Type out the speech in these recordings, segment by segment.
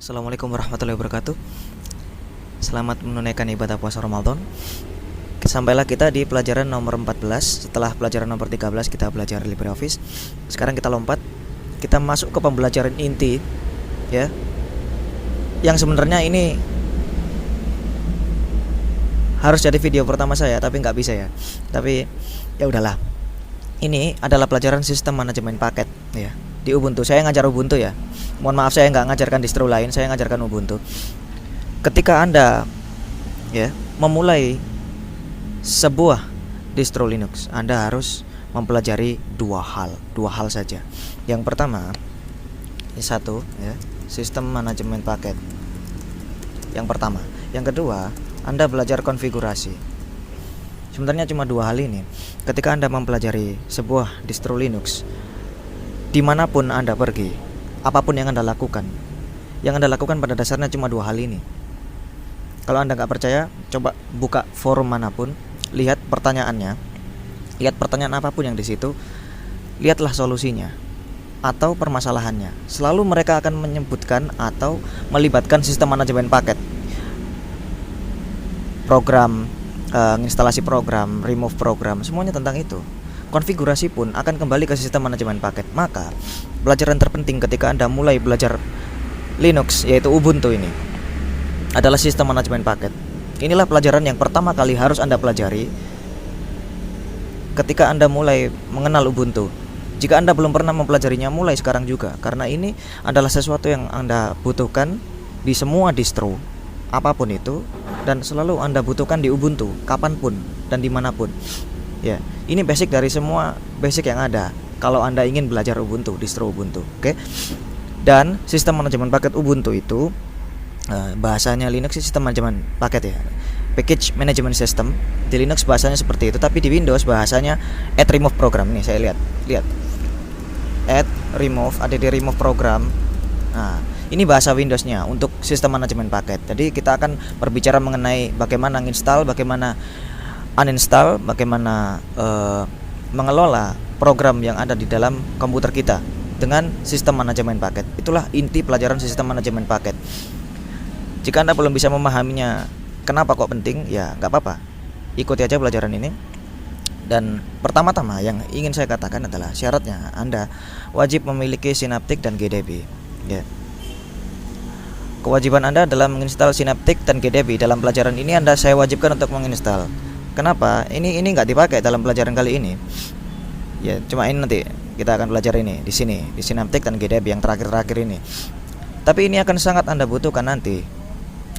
Assalamualaikum warahmatullahi wabarakatuh. Selamat menunaikan ibadah puasa Ramadan. Sampailah kita di pelajaran nomor 14. Setelah pelajaran nomor 13 kita belajar LibreOffice. Sekarang kita lompat, kita masuk ke pembelajaran inti, ya. Yang sebenarnya ini harus jadi video pertama saya, tapi nggak bisa ya. Tapi ya udahlah. Ini adalah pelajaran sistem manajemen paket, ya. Di Ubuntu, saya ngajar Ubuntu ya. Mohon maaf saya nggak ngajarkan distro lain, saya ngajarkan Ubuntu. Ketika Anda ya memulai sebuah distro Linux, Anda harus mempelajari dua hal saja. Yang pertama, satu ya, sistem manajemen paket. Yang pertama, yang kedua, Anda belajar konfigurasi. Sebenarnya cuma dua hal ini. Ketika Anda mempelajari sebuah distro Linux, dimanapun Anda pergi, apapun yang Anda lakukan pada dasarnya cuma dua hal ini. Kalau Anda nggak percaya, coba buka forum manapun, lihat pertanyaannya, lihat pertanyaan apapun yang di situ, lihatlah solusinya atau permasalahannya. Selalu mereka akan menyebutkan atau melibatkan sistem manajemen paket, program, instalasi program, remove program, semuanya tentang itu. Konfigurasi pun akan kembali ke sistem manajemen paket. Maka pelajaran terpenting ketika Anda mulai belajar Linux, yaitu Ubuntu ini, adalah sistem manajemen paket. Inilah pelajaran yang pertama kali harus Anda pelajari ketika Anda mulai mengenal Ubuntu. Jika Anda belum pernah mempelajarinya, mulai sekarang juga, karena ini adalah sesuatu yang Anda butuhkan di semua distro apapun itu, dan selalu Anda butuhkan di Ubuntu kapanpun dan dimanapun. Ya, ini basic dari semua basic yang ada kalau Anda ingin belajar Ubuntu, distro Ubuntu, oke? Dan sistem manajemen paket Ubuntu itu bahasanya Linux sistem manajemen paket ya, package management system. Di Linux bahasanya seperti itu, tapi di Windows bahasanya add remove program. Nih saya lihat add remove, ada di remove program. Nah, ini bahasa Windowsnya untuk sistem manajemen paket. Jadi kita akan berbicara mengenai bagaimana install, bagaimana uninstall, bagaimana mengelola program yang ada di dalam komputer kita dengan sistem manajemen paket. Itulah inti pelajaran sistem manajemen paket. Jika Anda belum bisa memahaminya, kenapa kok penting, ya nggak apa-apa, ikuti aja pelajaran ini. Dan pertama-tama yang ingin saya katakan adalah syaratnya Anda wajib memiliki Synaptic dan GDB, ya. Kewajiban Anda dalam menginstal Synaptic dan GDB dalam pelajaran ini saya wajibkan untuk menginstal. Kenapa? Ini nggak dipakai dalam pelajaran kali ini. Ya, cuma ini nanti kita akan belajar ini di sini, di Synaptic dan GDB yang terakhir ini. Tapi ini akan sangat Anda butuhkan nanti.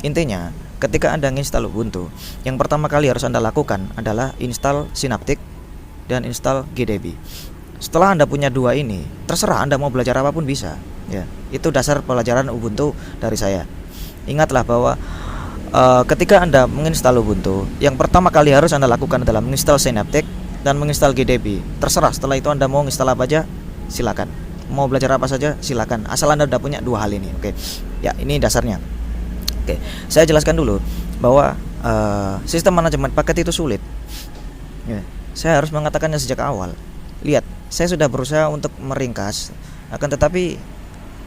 Intinya, ketika Anda menginstal Ubuntu, yang pertama kali harus Anda lakukan adalah install Synaptic dan install GDB. Setelah Anda punya dua ini, terserah Anda mau belajar apapun bisa. Ya, itu dasar pelajaran Ubuntu dari saya. Ingatlah bahwa ketika Anda menginstal Ubuntu, yang pertama kali harus Anda lakukan adalah menginstal Synaptic dan menginstal GDB. Terserah setelah itu Anda mau install apa aja, silakan. Mau belajar apa saja, silakan. Asal Anda sudah punya dua hal ini, oke? Ya, ini dasarnya. Oke, saya jelaskan dulu bahwa sistem manajemen paket itu sulit. Ya, saya harus mengatakannya sejak awal. Lihat, saya sudah berusaha untuk meringkas, akan tetapi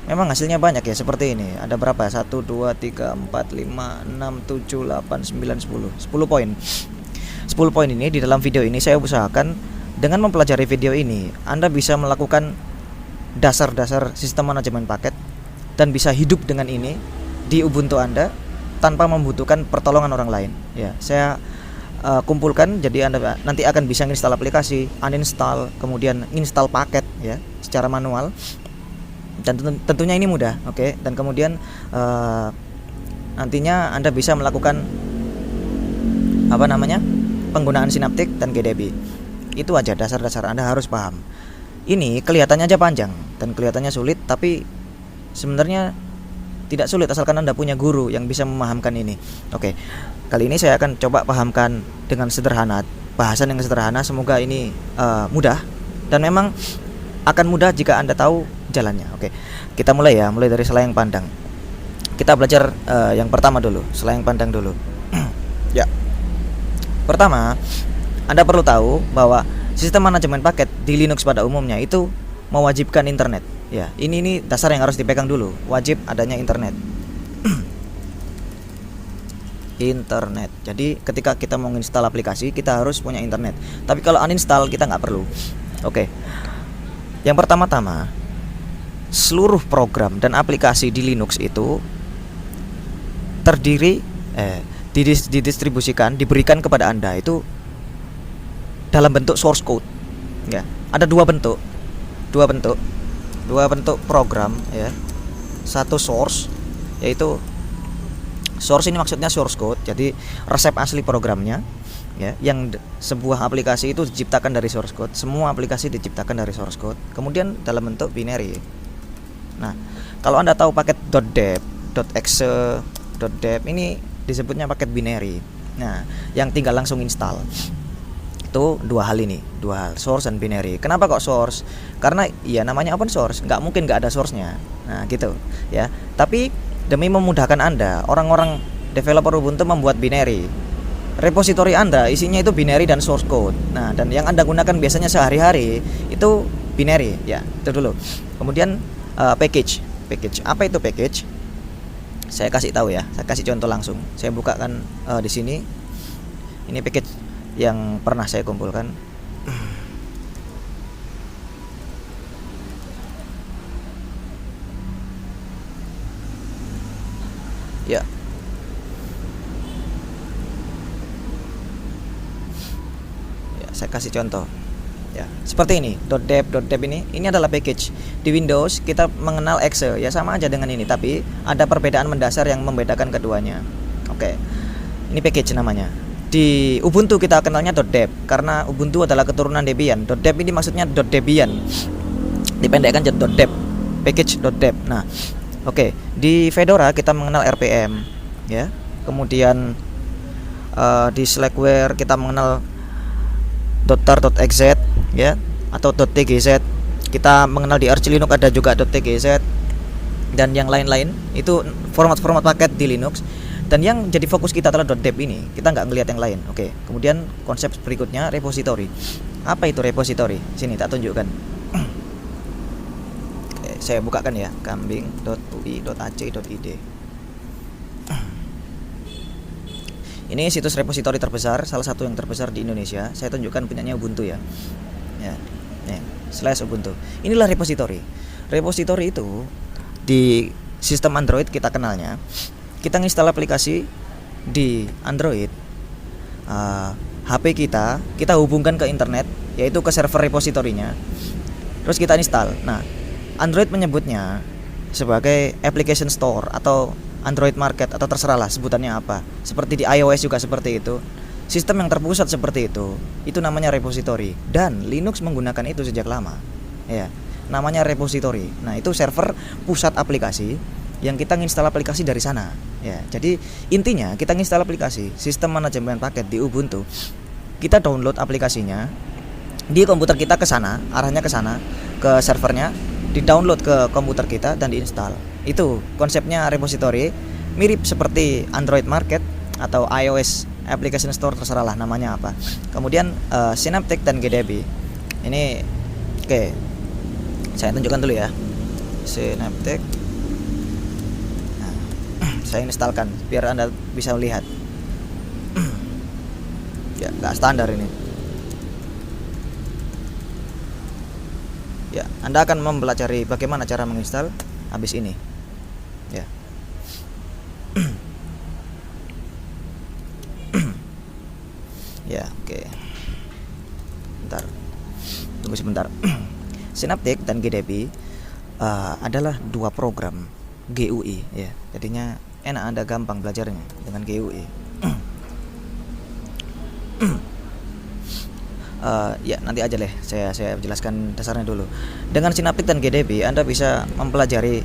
memang hasilnya banyak ya, seperti ini. Ada berapa? 1, 2, 3, 4, 5, 6, 7, 8, 9, 10 poin. 10 poin ini di dalam video ini saya usahakan dengan mempelajari video ini Anda bisa melakukan dasar-dasar sistem manajemen paket dan bisa hidup dengan ini di Ubuntu Anda tanpa membutuhkan pertolongan orang lain. Ya, saya kumpulkan, jadi Anda nanti akan bisa install aplikasi, uninstall, kemudian install paket ya secara manual. Dan tentunya ini mudah, oke? Dan kemudian nantinya Anda bisa melakukan penggunaan Synaptic dan GDB. Itu aja dasar-dasar Anda harus paham. Ini kelihatannya aja panjang dan kelihatannya sulit, tapi sebenarnya tidak sulit asalkan Anda punya guru yang bisa memahamkan ini. Oke, kali ini saya akan coba pahamkan dengan sederhana, bahasan yang sederhana. Semoga ini mudah, dan memang akan mudah jika Anda tahu jalannya. Oke, kita mulai ya, mulai dari selayang pandang. Kita belajar yang pertama dulu, selayang pandang dulu. Ya, pertama Anda perlu tahu bahwa sistem manajemen paket di Linux pada umumnya itu mewajibkan internet. Ya, ini dasar yang harus dipegang dulu. Wajib adanya internet. Internet. Jadi ketika kita mau install aplikasi, kita harus punya internet. Tapi kalau uninstall kita nggak perlu. Oke. Yang pertama-tama, seluruh program dan aplikasi di Linux itu terdiri didistribusikan, diberikan kepada Anda itu dalam bentuk source code. Ya, ada dua bentuk program ya. Satu source, yaitu source ini maksudnya source code, jadi resep asli programnya ya, yang sebuah aplikasi itu diciptakan dari source code. Semua aplikasi diciptakan dari source code. Kemudian dalam bentuk binary. Nah, kalau Anda tahu paket .deb, .exe, .deb ini disebutnya paket binary. Nah, yang tinggal langsung install itu dua hal, source dan binary. Kenapa kok source? Karena ya namanya open source, nggak mungkin nggak ada source-nya. Nah, gitu ya. Tapi demi memudahkan Anda, orang-orang developer Ubuntu membuat binary. Repository Anda isinya itu binary dan source code. Nah, dan yang Anda gunakan biasanya sehari-hari itu binary ya. Itu dulu. Kemudian package. Apa itu package? Saya kasih tahu ya. Saya kasih contoh langsung. Saya bukakan di sini. Ini package yang pernah saya kumpulkan. Ya. Ya, saya kasih contoh. Ya, seperti ini. .deb ini adalah package. Di Windows kita mengenal exe, ya sama aja dengan ini, tapi ada perbedaan mendasar yang membedakan keduanya. Oke. Ini package namanya. Di Ubuntu kita kenalnya .deb karena Ubuntu adalah keturunan Debian. .deb ini maksudnya .debian. Dipendekkan jadi .deb. Package .deb. Nah, oke, di Fedora kita mengenal RPM, ya. Kemudian di Slackware kita mengenal .tar.xz, ya, atau .tgz. Kita mengenal di Arch Linux ada juga .tgz dan yang lain-lain. Itu format-format paket di Linux. Dan yang jadi fokus kita adalah .deb ini. Kita nggak ngelihat yang lain. Oke. Kemudian konsep berikutnya repository. Apa itu repository? Sini tak tunjukkan. Saya bukakan ya, kambing.ui.ac.id. Ini situs repositori terbesar, salah satu yang terbesar di Indonesia. Saya tunjukkan punyanya Ubuntu ya. Ya, nih, /Ubuntu. Inilah repositori. Repositori itu di sistem Android kita kenalnya. Kita nginstal aplikasi di Android, HP kita hubungkan ke internet, yaitu ke server repositorinya. Terus kita install. Nah, Android menyebutnya sebagai application store atau Android market atau terserahlah sebutannya apa. Seperti di iOS juga seperti itu. Sistem yang terpusat seperti itu namanya repository. Dan Linux menggunakan itu sejak lama. Ya, namanya repository. Nah, itu server pusat aplikasi yang kita nginstal aplikasi dari sana. Ya, jadi intinya kita nginstal aplikasi, sistem manajemen paket di Ubuntu. Kita download aplikasinya di komputer kita ke sana, arahnya ke sana, ke servernya, di-download ke komputer kita dan diinstal. Itu konsepnya repository, mirip seperti Android Market atau iOS Application Store, terserahlah namanya apa. Kemudian Synaptic dan GDB. Ini oke. Saya tunjukkan dulu ya. Synaptic. Nah, saya instalkan biar Anda bisa lihat. Ya, nggak standar ini. Ya, Anda akan mempelajari bagaimana cara menginstal habis ini. Ya. Ya, oke. Bentar. Tunggu sebentar. Synaptic dan GDB adalah dua program GUI ya. Jadinya enak, Anda gampang belajarnya dengan GUI. Ya nanti aja deh saya jelaskan dasarnya dulu. Dengan Synaptic dan GDB Anda bisa mempelajari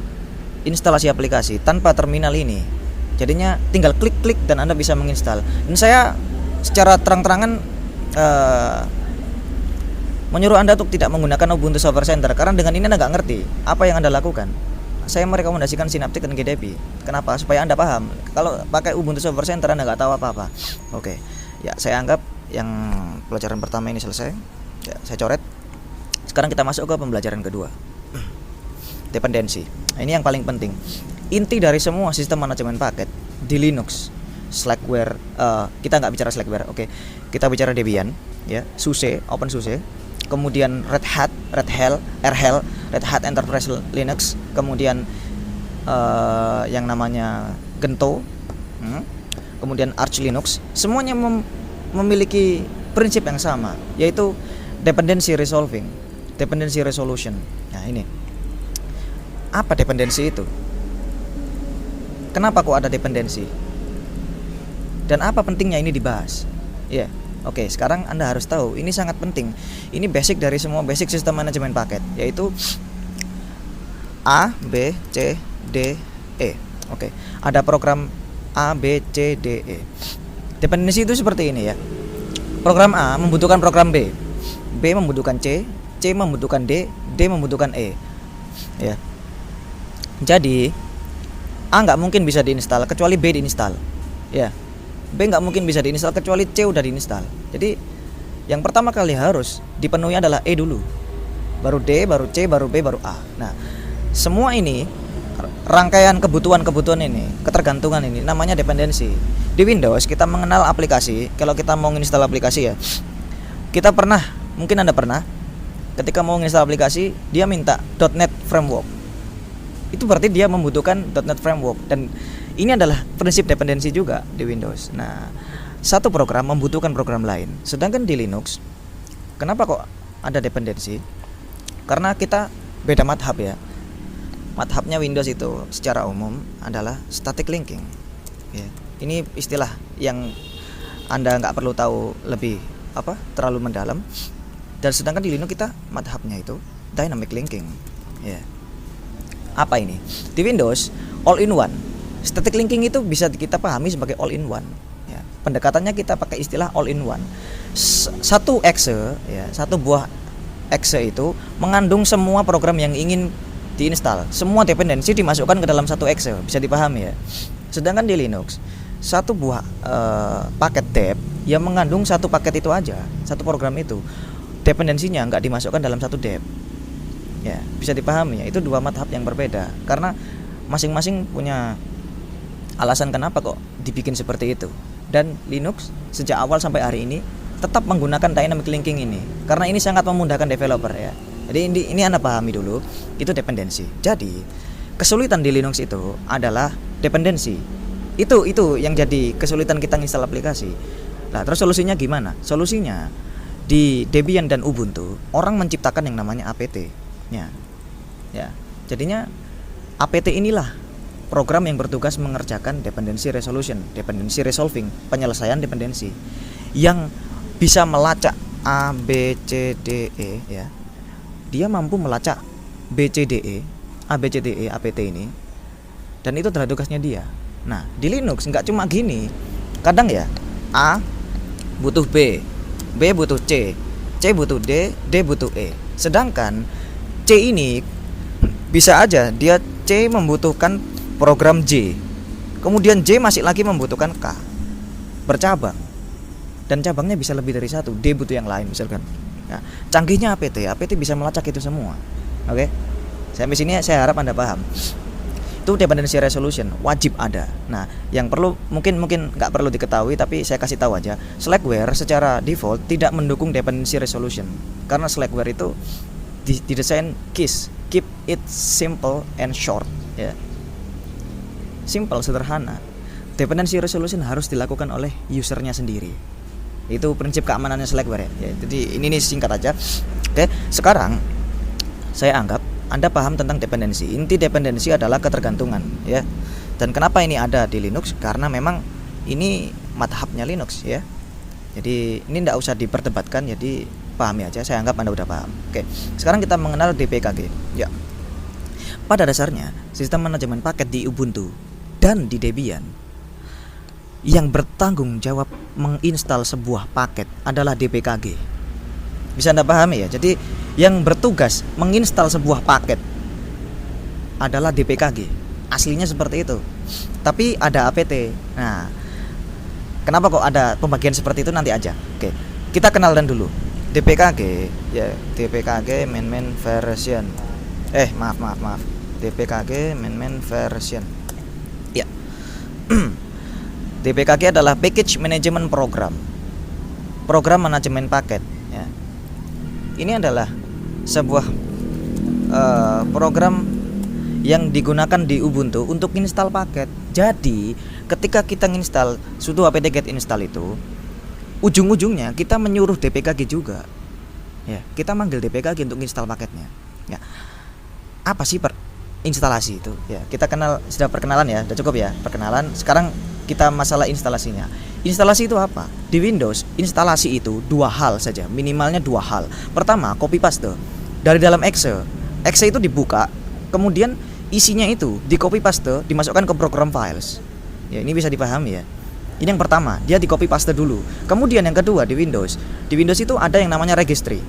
instalasi aplikasi tanpa terminal ini. Jadinya tinggal klik-klik dan Anda bisa menginstal. Dan saya secara terang-terangan menyuruh Anda untuk tidak menggunakan Ubuntu Software Center karena dengan ini Anda nggak ngerti apa yang Anda lakukan. Saya merekomendasikan Synaptic dan GDB. Kenapa? Supaya Anda paham. Kalau pakai Ubuntu Software Center Anda nggak tahu apa-apa. Oke. Ya, saya anggap yang pelajaran pertama ini selesai. Ya, saya coret. Sekarang kita masuk ke pembelajaran kedua. Dependensi. Nah, ini yang paling penting. inti dari semua sistem manajemen paket di Linux, Slackware, kita nggak bicara Slackware, oke. Kita bicara Debian, ya, SUSE, OpenSUSE, kemudian Red Hat Enterprise Linux, kemudian yang namanya Gentoo, kemudian Arch Linux, semuanya memiliki prinsip yang sama, yaitu dependency resolution. Nah, ini apa dependensi itu? Kenapa kok ada dependensi? Dan apa pentingnya ini dibahas? Ya, oke. Sekarang Anda harus tahu, ini sangat penting. Ini basic dari semua basic sistem manajemen paket, yaitu A, B, C, D, E. Oke. Ada program A, B, C, D, E. Dependensi itu seperti ini ya. Program A membutuhkan program B, B membutuhkan C, C membutuhkan D, D membutuhkan E. Ya. Jadi A nggak mungkin bisa diinstal kecuali B diinstal. Ya. B nggak mungkin bisa diinstal kecuali C udah diinstal. Jadi yang pertama kali harus dipenuhi adalah E dulu, baru D, baru C, baru B, baru A. Nah, semua ini rangkaian kebutuhan ini, ketergantungan ini namanya dependensi. Di Windows kita mengenal aplikasi. Kalau kita mau install aplikasi ya, kita pernah, mungkin Anda pernah, ketika mau install aplikasi dia minta .NET Framework. Itu berarti dia membutuhkan .NET Framework, dan ini adalah prinsip dependensi juga di Windows. Nah, satu program membutuhkan program lain. Sedangkan di Linux, kenapa kok ada dependensi? Karena kita beda madhab ya. Madhabnya Windows itu secara umum adalah static linking. Ya, ini istilah yang Anda nggak perlu tahu lebih terlalu mendalam. Dan sedangkan di Linux kita madhabnya itu dynamic linking. Ya. Apa ini? Di Windows all in one. Static linking itu bisa kita pahami sebagai all in one. Ya, pendekatannya kita pakai istilah all in one. Satu exe, ya, satu buah exe itu mengandung semua program yang ingin diinstal. Semua dependensi dimasukkan ke dalam satu exe, bisa dipahami ya. Sedangkan di Linux, satu buah paket dep yang mengandung satu paket itu aja, satu program itu. Dependensinya nggak dimasukkan dalam satu dep. Ya, bisa dipahami ya. Itu dua madhab yang berbeda karena masing-masing punya alasan kenapa kok dibikin seperti itu. Dan Linux sejak awal sampai hari ini tetap menggunakan dynamic linking ini karena ini sangat memudahkan developer ya. Jadi ini Anda pahami dulu, itu dependensi. Jadi kesulitan di Linux itu adalah dependensi. Itu yang jadi kesulitan kita install aplikasi. Nah, terus solusinya gimana? Solusinya di Debian dan Ubuntu orang menciptakan yang namanya apt. Ya. Jadinya apt inilah program yang bertugas mengerjakan dependency resolution, dependency resolving, penyelesaian dependensi yang bisa melacak A, B, C, D, E ya. Dia mampu melacak B, C, D, E, A, B, C, D, E, apt ini. Dan itu adalah tugasnya dia. Nah, di Linux nggak cuma gini. Kadang ya A butuh B, B butuh C, C butuh D, D butuh E. Sedangkan C ini bisa aja dia C membutuhkan program J, kemudian J masih lagi membutuhkan K, bercabang, dan cabangnya bisa lebih dari satu. D butuh yang lain misalkan. Nah, canggihnya apt bisa melacak itu semua. Oke, sampai sini saya harap Anda paham. Itu dependency resolution wajib ada. Nah, yang perlu mungkin nggak perlu diketahui, tapi saya kasih tahu aja. Slackware secara default tidak mendukung dependency resolution karena Slackware itu didesain keep it simple and short ya. Simple, sederhana. Dependency resolution harus dilakukan oleh usernya sendiri. Itu prinsip keamanannya Slackware ya. Jadi ini singkat aja. Oke, sekarang saya anggap Anda paham tentang dependensi. Inti dependensi adalah ketergantungan ya. Dan kenapa ini ada di Linux? Karena memang ini madhabnya Linux ya. Jadi ini tidak usah diperdebatkan, jadi pahami aja. Saya anggap Anda udah paham. Oke, sekarang kita mengenal DPKG ya. Pada dasarnya sistem manajemen paket di Ubuntu dan di Debian yang bertanggung jawab menginstal sebuah paket adalah DPKG. Bisa Anda pahami ya? Jadi yang bertugas menginstal sebuah paket adalah DPKG. Aslinya seperti itu. Tapi ada apt. Nah, kenapa kok ada pembagian seperti itu nanti aja. Oke, kita kenalkan dulu. DPKG ya, DPKG main version. Maaf. DPKG main version. DPKG adalah Package Management Program, program manajemen paket ya. Ini adalah sebuah program yang digunakan di Ubuntu untuk install paket. Jadi ketika kita install sudo apt-get install itu, ujung-ujungnya kita menyuruh DPKG juga ya, kita manggil DPKG untuk install paketnya ya. Apa sih instalasi itu ya? Kita kenal, sudah perkenalan ya, sudah cukup ya perkenalan. Sekarang kita masalah instalasinya. Instalasi itu apa? Di Windows instalasi itu dua hal saja, minimalnya dua hal. Pertama, copy paste dari dalam exe itu dibuka, kemudian isinya itu di copy paste dimasukkan ke program files ya. Ini bisa dipahami ya. Ini yang pertama, dia di copy paste dulu. Kemudian yang kedua, di Windows itu ada yang namanya registry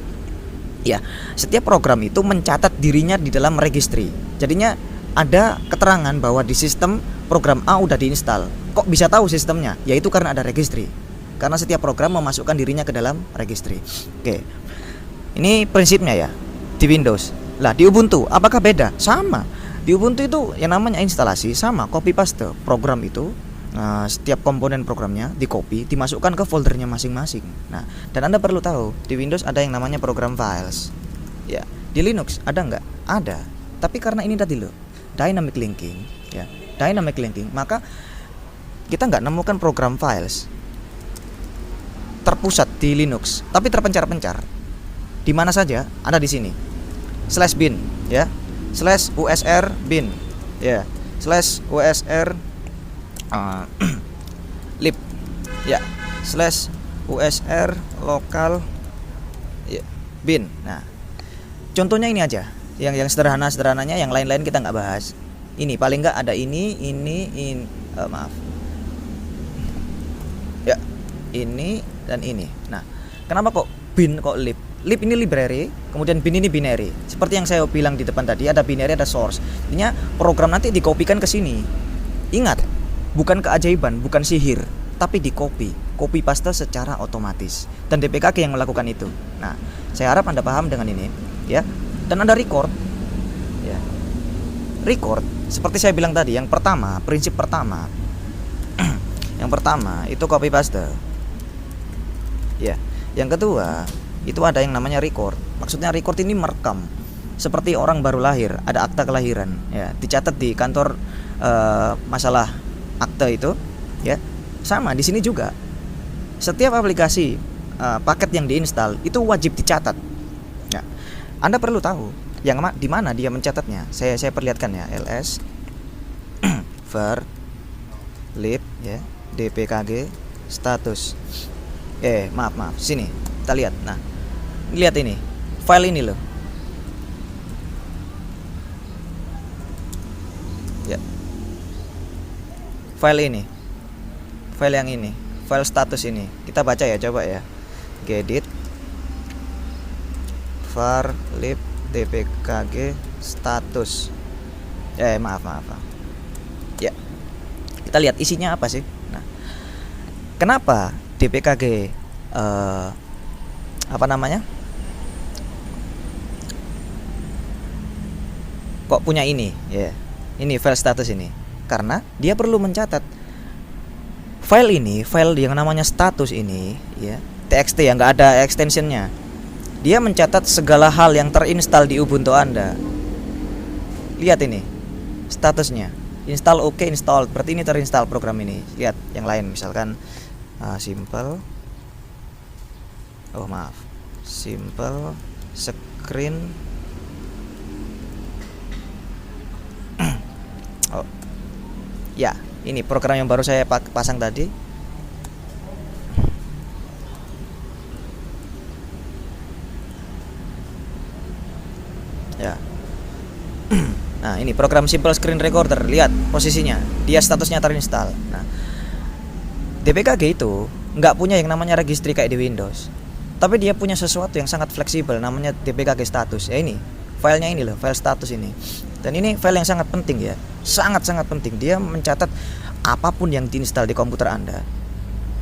ya. Setiap program itu mencatat dirinya di dalam registry. Jadinya ada keterangan bahwa di sistem program A udah diinstal. Kok bisa tahu sistemnya? Yaitu karena ada registry. Karena setiap program memasukkan dirinya ke dalam registry. Oke. Ini prinsipnya ya di Windows. Lah di Ubuntu apakah beda? Sama. Di Ubuntu itu yang namanya instalasi sama, copy paste program itu. Nah, setiap komponen programnya di copy, dimasukkan ke foldernya masing-masing. Nah, dan Anda perlu tahu di Windows ada yang namanya program files. Ya, di Linux ada nggak? Ada. Tapi karena ini tadi loh, dynamic linking, ya, dynamic linking, maka kita nggak nemukan program files terpusat di Linux, tapi terpencar-pencar. Di mana saja? Ada di sini. /bin, ya, /usr bin, ya, /usr lib ya, /usr lokal ya, bin. Nah, contohnya ini aja, yang sederhananya, yang lain-lain kita nggak bahas. Ini paling nggak ada ini maaf ya, ini dan ini. Nah, kenapa kok bin kok lib? Lib ini library, kemudian bin ini binary. Seperti yang saya bilang di depan tadi, ada binary, ada source. Artinya program nanti dikopikan ke sini. Ingat, bukan keajaiban, bukan sihir, tapi copy paste secara otomatis. Dan DPKG yang melakukan itu. Nah, saya harap Anda paham dengan ini, ya. Dan Anda record, ya. Record, seperti saya bilang tadi, yang pertama, prinsip pertama, yang pertama itu copy paste, ya. Yang kedua, itu ada yang namanya record. Maksudnya record ini merekam, seperti orang baru lahir, ada akta kelahiran, ya, dicatat di kantor masalah akte itu, ya. Sama di sini juga. Setiap aplikasi paket yang diinstal itu wajib dicatat. Ya. Anda perlu tahu yang di mana dia mencatatnya. Saya perlihatkan ya, ls var lib ya, dpkg status. Maaf, sini. Kita lihat. Nah, lihat ini. File ini loh. Ya. File ini. File yang ini, file status ini. Kita baca ya, coba ya. Gedit var lib dpkg status. Maaf. Ya. Kita lihat isinya apa sih? Nah, kenapa dpkg apa namanya? Kok punya ini? Ya. Ini file status ini. Karena dia perlu mencatat file ini, file yang namanya status ini, ya, txt yang nggak ada extensionnya. Dia mencatat segala hal yang terinstall di Ubuntu Anda. Lihat ini statusnya, install oke, installed, berarti ini terinstall program ini. Lihat yang lain, misalkan simple screen ya, ini program yang baru saya pasang tadi. Ya. Nah, ini program simple screen recorder. Lihat posisinya, dia statusnya terinstall. Nah, DPKG itu nggak punya yang namanya registry kayak di Windows, tapi dia punya sesuatu yang sangat fleksibel, namanya DPKG status. Ya, ini filenya ini loh, file status ini. Dan ini file yang sangat penting ya, sangat penting. Dia mencatat apapun yang diinstal di komputer Anda,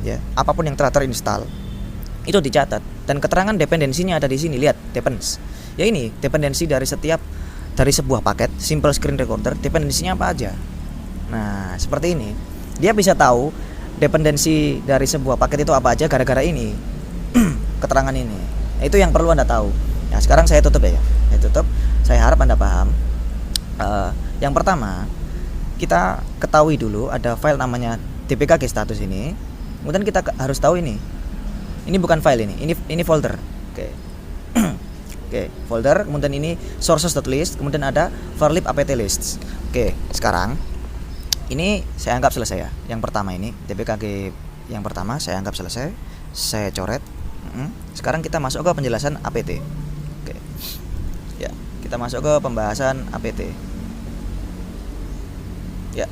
ya, apapun yang telah terinstall itu dicatat. Dan keterangan dependensinya ada di sini. Lihat, depends. Ya, ini dependensi dari sebuah paket simple screen recorder. Dependensinya apa aja? Nah, seperti ini. Dia bisa tahu dependensi dari sebuah paket itu apa aja gara-gara ini. Keterangan ini. Nah, itu yang perlu Anda tahu. Nah, sekarang saya tutup ya. Saya tutup. Saya harap Anda paham. Yang pertama, kita ketahui dulu ada file namanya dpkg status ini. Kemudian kita harus tahu ini. Ini bukan file ini folder. Oke. Oke, folder. Kemudian ini sources.list. Kemudian ada varlib apt lists. Oke, sekarang ini saya anggap selesai ya. Yang pertama ini dpkg yang pertama saya anggap selesai. Saya coret. Sekarang kita masuk ke penjelasan apt. Oke. Ya, kita masuk ke pembahasan apt. Ya.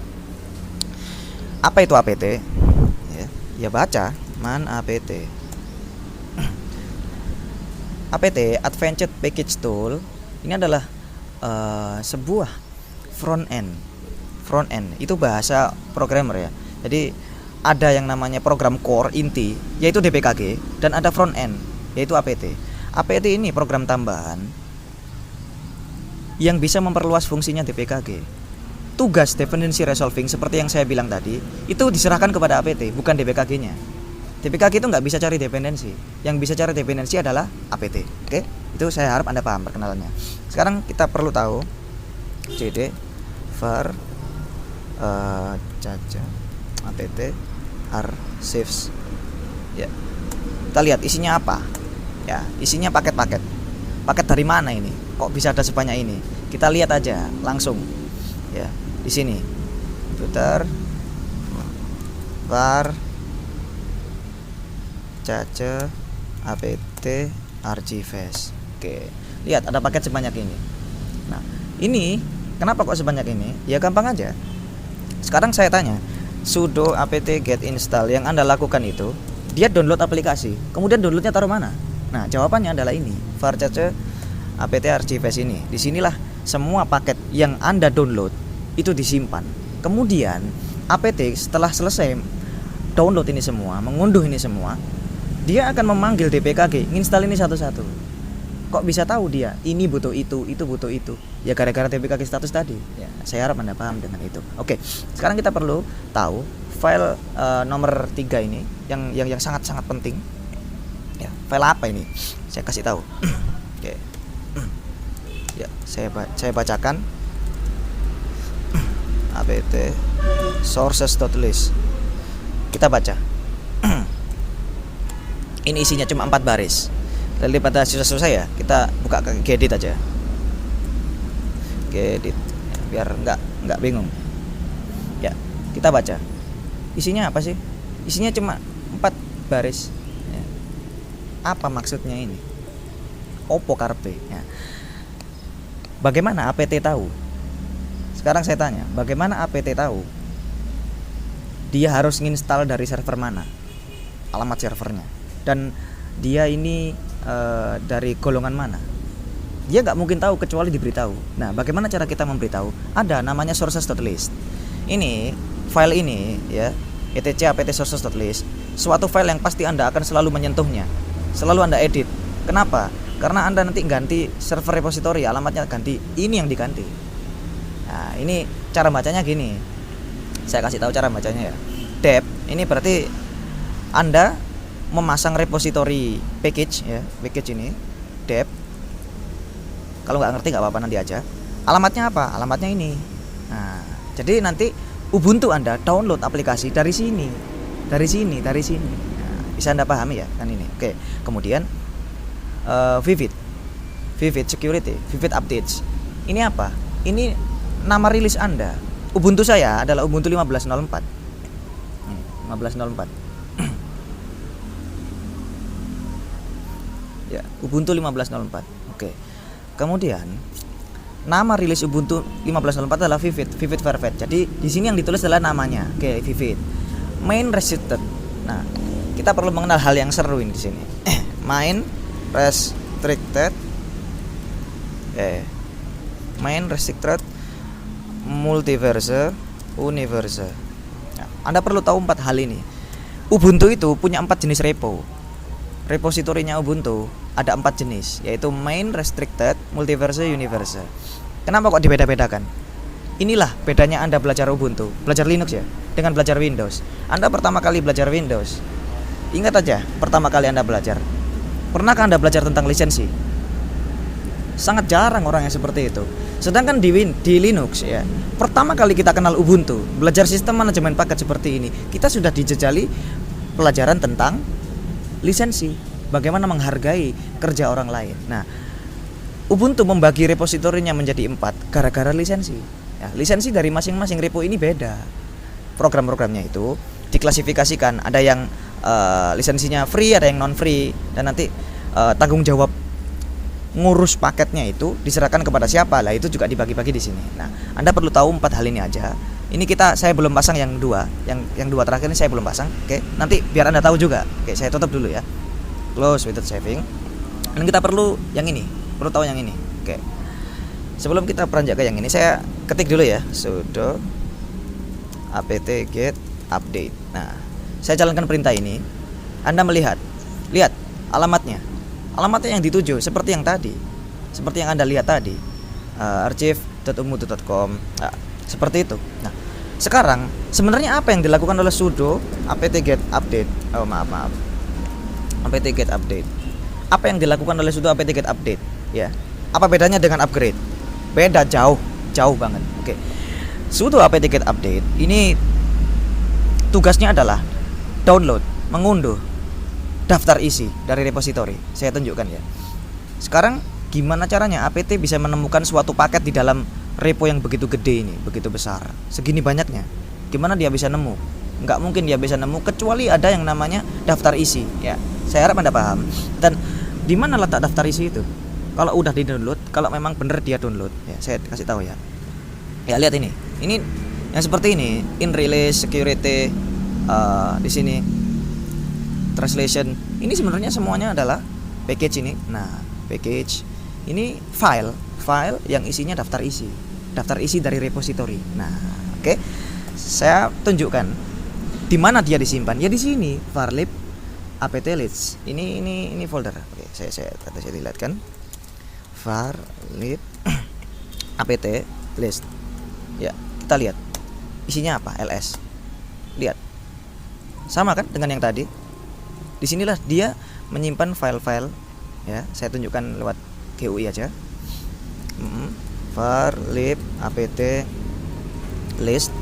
Apa itu apt? Ya baca man apt. apt Advanced Package Tool ini adalah sebuah front end itu bahasa programmer ya. Jadi ada yang namanya program core inti yaitu dpkg dan ada front end yaitu apt. apt ini program tambahan yang bisa memperluas fungsinya dpkg. Tugas dependency resolving seperti yang saya bilang tadi itu diserahkan kepada apt, bukan dpkg-nya. dpkg itu nggak bisa cari dependensi. Yang bisa cari dependensi adalah apt. Oke, itu saya harap Anda paham perkenalannya. Sekarang kita perlu tahu cd var caca apt archives. Ya, kita lihat isinya apa. Ya, isinya paket-paket. Paket dari mana ini? Kok bisa ada sebanyak ini? Kita lihat aja langsung. Ya, di sini komputer var caca apt archives. Oke, lihat ada paket sebanyak ini. Nah, ini kenapa kok sebanyak ini? Ya gampang aja. Sekarang saya tanya, sudo apt get install yang Anda lakukan itu, dia download aplikasi. Kemudian downloadnya taruh mana? Nah, jawabannya adalah ini, var caca apt archives ini. Disinilah semua paket yang Anda download itu disimpan. Kemudian apt setelah selesai download ini semua, mengunduh ini semua, dia akan memanggil dpkg, install ini satu-satu. Kok bisa tahu dia ini butuh itu butuh itu? Ya gara-gara dpkg status tadi. Ya, saya harap Anda paham dengan itu. Oke, sekarang kita perlu tahu file nomor 3 ini yang sangat-sangat penting. Ya, file apa ini? Saya kasih tahu. Oke. Ya, saya bacakan. apt sources.list. Kita baca. Ini isinya cuma 4 baris. Daripada susah-susah ya, kita buka ke gedit aja. Gedit ya, biar nggak bingung. Ya, kita baca. Isinya apa sih? Isinya cuma 4 baris. Ya. Apa maksudnya ini? Opo karpe? Ya. Bagaimana apt tahu? Sekarang saya tanya, bagaimana apt tahu dia harus nginstal dari server mana, alamat servernya, dan dia ini dari golongan mana? Dia nggak mungkin tahu kecuali diberitahu. Nah, bagaimana cara kita memberitahu? Ada namanya sources.list. Ini file ini ya, etc apt sources.list, suatu file yang pasti Anda akan selalu menyentuhnya, selalu Anda edit. Kenapa? Karena Anda nanti ganti server repository, alamatnya ganti, ini yang diganti. Nah, ini cara bacanya gini. Saya kasih tahu cara bacanya ya. Dep ini berarti Anda memasang repository package ya, package ini dep. Kalau nggak ngerti nggak apa-apa, nanti aja. Alamatnya apa? Alamatnya ini. Nah, jadi nanti Ubuntu Anda download aplikasi dari sini, dari sini. Nah, bisa Anda pahami ya kan ini. Oke. Kemudian Vivid security, Vivid updates. Ini apa? Ini nama rilis Anda. Ubuntu saya adalah Ubuntu 15.04. 15.04. Ya, Ubuntu 15.04. Oke. Kemudian nama rilis Ubuntu 15.04 adalah Vivid Vervet. Jadi di sini yang ditulis adalah namanya. Oke, Vivid. Main restricted. Nah, kita perlu mengenal hal yang seru ini di sini. Main restricted. Main restricted multiverse universe. Nah, Anda perlu tahu 4 hal ini. Ubuntu itu punya 4 jenis repo. Repositorinya Ubuntu ada 4 jenis, yaitu main, restricted, multiverse, universe. Kenapa kok dibeda-bedakan? Inilah bedanya Anda belajar Ubuntu, belajar Linux ya. dengan belajar Windows. Anda pertama kali belajar Windows, ingat aja, pertama kali Anda belajar, pernahkah Anda belajar tentang lisensi? Sangat jarang orang yang seperti itu. Sedangkan di Linux ya, pertama kali kita kenal Ubuntu, belajar sistem manajemen paket seperti ini, kita sudah dijejali pelajaran tentang lisensi, bagaimana menghargai kerja orang lain. Nah, Ubuntu membagi repositorinya menjadi 4 gara-gara lisensi. Ya, lisensi dari masing-masing repo ini beda. Program-programnya itu diklasifikasikan, ada yang lisensinya free, ada yang non free, dan nanti tanggung jawab ngurus paketnya itu diserahkan kepada siapa lah, itu juga dibagi-bagi di sini. Nah, Anda perlu tahu 4 hal ini aja. Ini saya belum pasang yang dua terakhir ini saya belum pasang. Oke, nanti biar Anda tahu juga. Oke, saya tutup dulu ya. Close without saving. Dan kita perlu yang ini, perlu tahu yang ini. Oke. Sebelum kita beranjak ke yang ini, saya ketik dulu ya, sudo apt-get update. Nah, saya jalankan perintah ini. Anda lihat alamatnya yang dituju seperti yang tadi, seperti yang Anda lihat tadi, archive.ubuntu.com. Nah, seperti itu. Nah, sekarang sebenarnya apa yang dilakukan oleh sudo apt-get update? Apt-get update. Apa yang dilakukan oleh sudo apt-get update? Ya. Apa bedanya dengan upgrade? Beda jauh banget. Oke. Sudo apt-get update ini tugasnya adalah download, mengunduh daftar isi dari repositori. Saya tunjukkan ya. Sekarang gimana caranya apt bisa menemukan suatu paket di dalam repo yang begitu gede ini, begitu besar, segini banyaknya. Gimana dia bisa nemu? Nggak mungkin dia bisa nemu kecuali ada yang namanya daftar isi ya. Saya harap Anda paham. Dan di mana letak daftar isi itu? Kalau udah di-download, kalau memang bener dia download ya, saya kasih tahu ya. Ya, lihat ini. Ini yang seperti ini, in release, security, di sini translation. Ini sebenarnya semuanya adalah package ini. Nah, package ini file yang isinya daftar isi dari repository. Nah, oke. Saya tunjukkan di mana dia disimpan. Ya di sini, varlib apt-list. Ini folder. Oke, saya lihatkan. Varlib apt-list. Ya, kita lihat. Isinya apa? ls. Lihat. Sama kan dengan yang tadi? Disinilah dia menyimpan file-file ya. Saya tunjukkan lewat GUI aja. Varlib apt-list.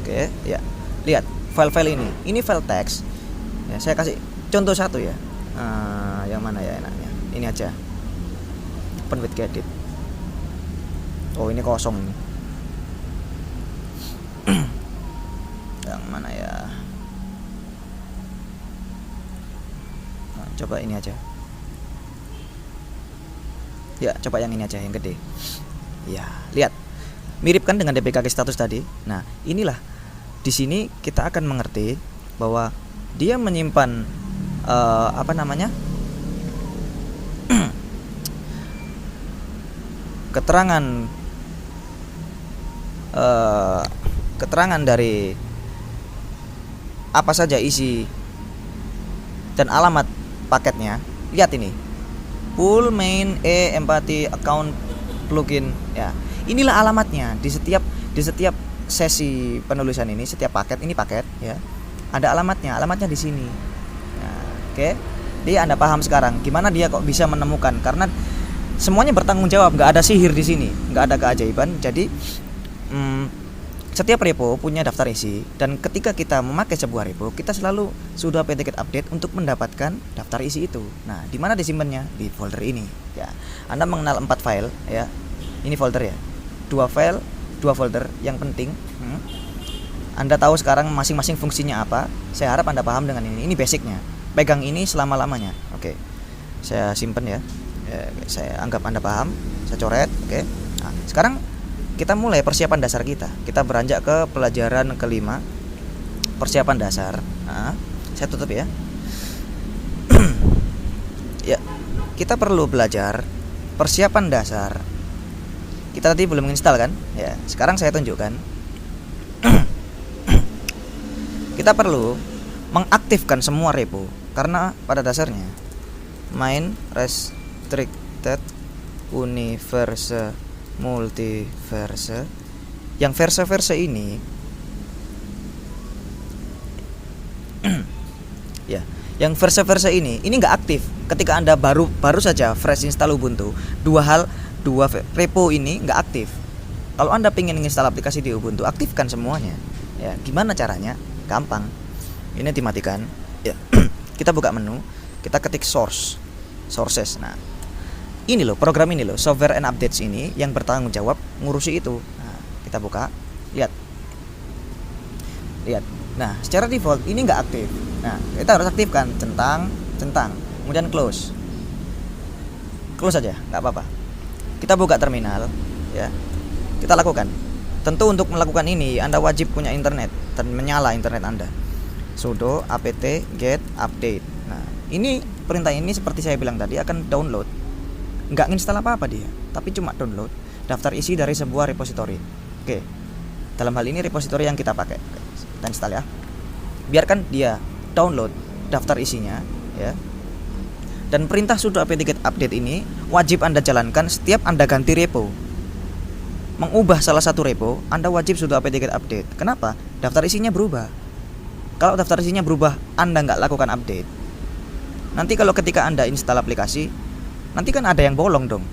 Oke, ya. Lihat file-file ini. Ini file teks. Ya, saya kasih contoh satu ya. Yang mana ya enaknya? Ini aja. Open with gedit. Oh, ini kosong nih. Yang mana ya? Coba ini aja. Ya, coba yang ini aja, yang gede. Ya, lihat. Mirip kan dengan dpkg status tadi. Nah, inilah di sini kita akan mengerti bahwa dia menyimpan keterangan dari apa saja isi dan alamat paketnya. Lihat ini, pool main empathy account plugin ya. Inilah alamatnya di setiap sesi penulisan ini, setiap paket ini paket ya. Ada alamatnya di sini. Nah, oke. Jadi Anda paham sekarang gimana dia kok bisa menemukan, karena semuanya bertanggung jawab, nggak ada sihir di sini, nggak ada keajaiban. Jadi setiap repo punya daftar isi, dan ketika kita memakai sebuah repo, kita selalu sudo apt-get update untuk mendapatkan daftar isi itu. Nah, di mana disimpannya? Di folder ini. Ya, Anda mengenal 4 file, ya. Ini folder ya, 2 file, 2 folder yang penting. Anda tahu sekarang masing-masing fungsinya apa. Saya harap Anda paham dengan ini. Ini basicnya. Pegang ini selama-lamanya. Oke, saya simpen ya. Saya anggap Anda paham. Saya coret. Oke. Nah, sekarang kita mulai persiapan dasar kita. Kita beranjak ke pelajaran kelima, persiapan dasar. Nah, saya tutup ya. Ya, kita perlu belajar persiapan dasar. Kita tadi belum install kan? Ya, sekarang saya tunjukkan. Kita perlu mengaktifkan semua repo, karena pada dasarnya main restricted universe multiverse, yang verse ini Ya, yang verse ini nggak aktif. Ketika Anda baru saja fresh install Ubuntu, dua repo ini nggak aktif. Kalau Anda pengen install aplikasi di Ubuntu, aktifkan semuanya. Ya, gimana caranya? Gampang. Ini dimatikan. Ya. Kita buka menu, kita ketik sources. Nah, ini loh program ini loh, software and updates ini yang bertanggung jawab ngurusi itu. Nah, kita buka, lihat. Nah, secara default ini nggak aktif. Nah, kita harus aktifkan, centang, kemudian close aja, nggak apa-apa. Kita buka terminal, ya. Kita lakukan. Tentu untuk melakukan ini Anda wajib punya internet dan menyala internet Anda. Sudo apt get update. Nah, ini perintah ini seperti saya bilang tadi akan download. Nggak nginstal apa-apa dia, tapi cuma download daftar isi dari sebuah repository. Oke. Dalam hal ini repository yang kita pakai. Kita install ya. Biarkan dia download daftar isinya, ya. Dan perintah sudo apt get update ini wajib Anda jalankan setiap Anda ganti repo. Mengubah salah satu repo, Anda wajib sudo apt get update. Kenapa? Daftar isinya berubah. Kalau daftar isinya berubah, Anda nggak lakukan update, nanti kalau ketika Anda install aplikasi, nanti kan ada yang bolong dong.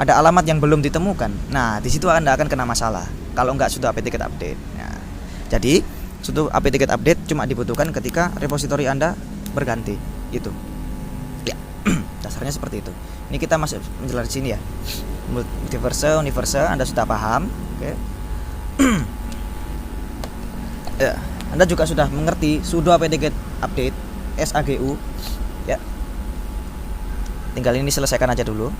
Ada alamat yang belum ditemukan. Nah, di situ Anda akan kena masalah kalau nggak sudo apt get update. Nah, jadi sudo apt get update cuma dibutuhkan ketika repositori Anda berganti. Itu. Ya, dasarnya seperti itu. Ini kita masih menjelaskan ya. Multiverse, Anda sudah paham, oke? Ya, Anda juga sudah mengerti sudo apt get update SAGU, ya. Tinggal ini selesaikan aja dulu.